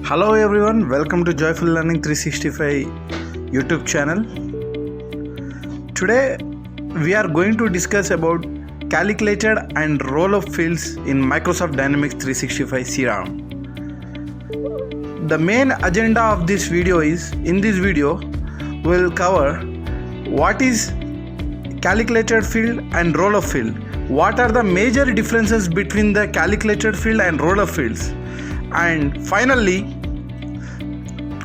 Hello everyone, welcome to Joyful Learning 365 YouTube channel. Today we are going to discuss about calculated and roll-up fields in Microsoft Dynamics 365 CRM. The main agenda of this video is, in this video we'll cover what is calculated field and roll-up field, what are the major differences between the calculated field and roll-up fields, and finally,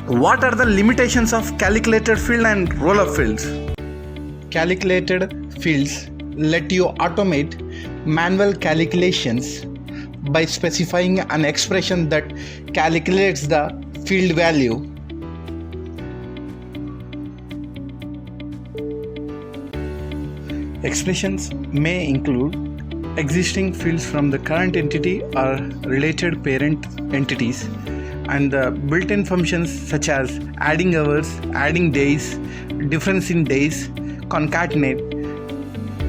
what are the limitations of calculated field and roll-up fields? Calculated fields let you automate manual calculations by specifying an expression that calculates the field value. Expressions may include existing fields from the current entity or related parent entities, and the built-in functions such as adding hours, adding days, difference in days, concatenate,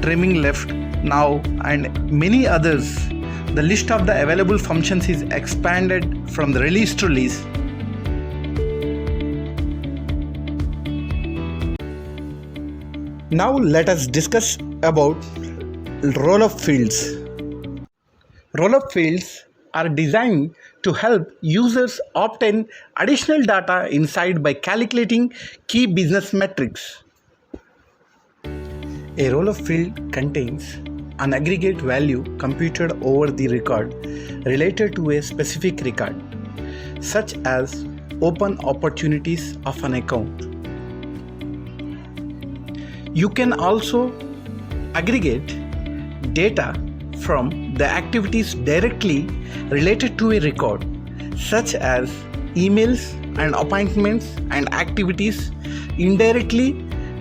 trimming left, now, and many others. The list of the available functions is expanded from the release to release. Now let us discuss about roll-up fields. Roll-up fields are designed to help users obtain additional data inside by calculating key business metrics. A roll-up field contains an aggregate value computed over the record related to a specific record, such as open opportunities of an account. You can also aggregate data from the activities directly related to a record, such as emails and appointments, and activities indirectly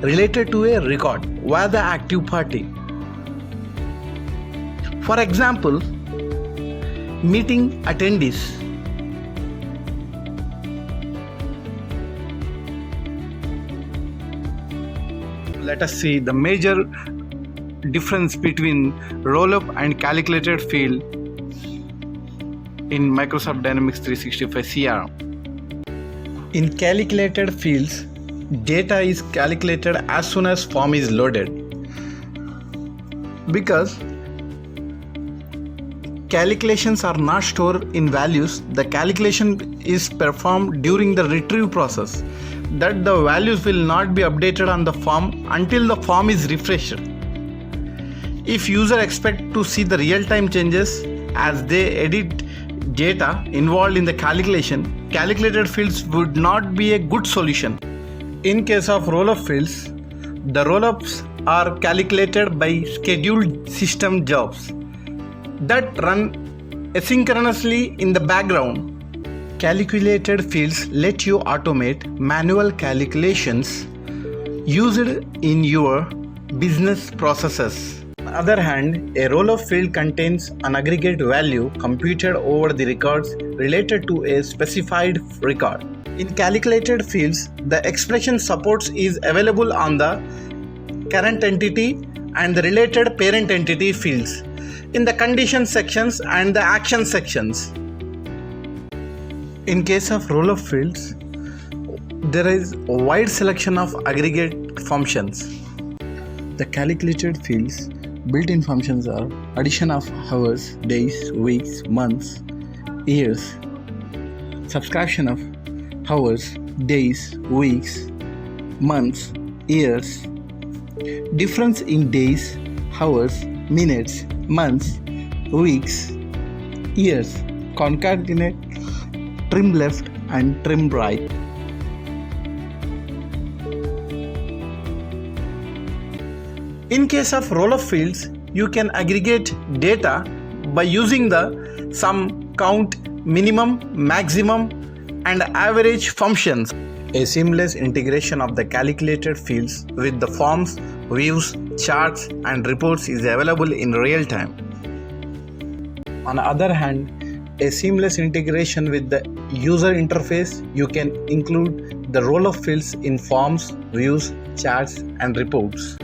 related to a record via the active party. For example, meeting attendees. Let us see the major difference between roll-up and calculated field in Microsoft Dynamics 365 CRM. In calculated fields, data is calculated as soon as form is loaded. Because calculations are not stored in values, the calculation is performed during the retrieve process, that the values will not be updated on the form until the form is refreshed. If user expect to see the real-time changes as they edit data involved in the calculation, calculated fields would not be a good solution. In case of roll-up fields, the roll-ups are calculated by scheduled system jobs that run asynchronously in the background. Calculated fields let you automate manual calculations used in your business processes. On the other hand, a roll-up field contains an aggregate value computed over the records related to a specified record. In calculated fields, the expression supports is available on the current entity and the related parent entity fields, in the condition sections and the action sections. In case of roll-up fields, there is a wide selection of aggregate functions. The calculated fields built-in functions are addition of hours, days, weeks, months, years, subtraction of hours, days, weeks, months, years, difference in days, hours, minutes, months, weeks, years, concatenate, trim left and trim right. In case of roll-up fields, you can aggregate data by using the sum, count, minimum, maximum, and average functions. A seamless integration of the calculated fields with the forms, views, charts, and reports is available in real time. On the other hand, a seamless integration with the user interface, you can include the roll-up fields in forms, views, charts, and reports.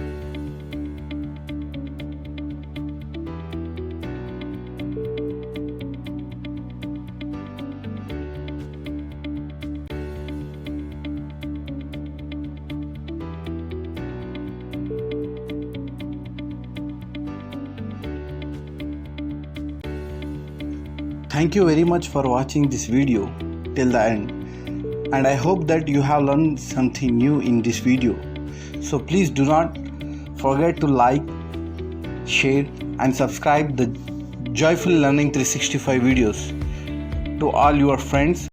Thank you very much for watching this video till the end, and I hope that you have learned something new in this video. So please do not forget to like, share and subscribe the Joyful Learning 365 videos to all your friends.